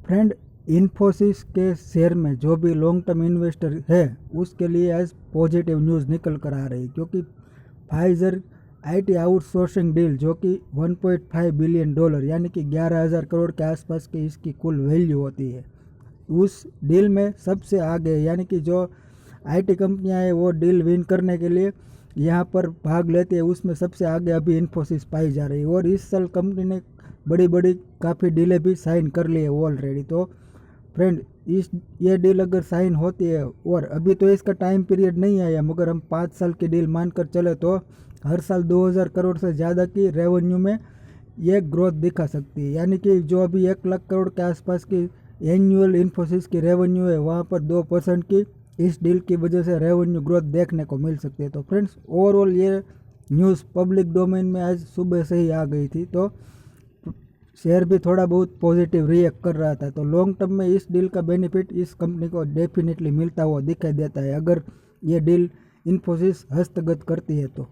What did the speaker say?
Friend, Infosys के share में जो भी लॉन्ग टर्म इन्वेस्टर है उसके लिए आज पॉजिटिव न्यूज़ निकल कर आ रही, क्योंकि फाइजर आईटी आउटसोर्सिंग डील जो कि 1.5 बिलियन डॉलर यानी कि 11,000 करोड़ के आसपास की इसकी कुल वैल्यू होती है, उस डील में सबसे आगे यानी कि जो आईटी कंपनियां हैं वो डील विन करने के लिए यहाँ पर भाग लेती है, उसमें सबसे आगे अभी इन्फोसिस पाई जा रही है। और इस साल कंपनी ने बड़ी बड़ी काफ़ी डीलें भी साइन कर ली है ऑलरेडी। तो फ्रेंड, ये डील अगर साइन होती है, और अभी तो इसका टाइम पीरियड नहीं आया, मगर हम 5 साल की डील मानकर चले तो हर साल 2,000 करोड़ से ज़्यादा की रेवेन्यू में ये ग्रोथ दिखा सकती है। यानी कि जो अभी 1 लाख करोड़ के आसपास की एनुअल इन्फोसिस की रेवेन्यू है, वहाँ पर 2% की इस डील की वजह से रेवेन्यू ग्रोथ देखने को मिल सकती है। तो फ्रेंड्स, ओवरऑल ये न्यूज़ पब्लिक डोमेन में आज सुबह से ही आ गई थी, तो शेयर भी थोड़ा बहुत पॉजिटिव रिएक्ट कर रहा था। तो लॉन्ग टर्म में इस डील का बेनिफिट इस कंपनी को डेफिनेटली मिलता हुआ दिखाई देता है, अगर ये डील इन्फोसिस हस्तगत करती है तो।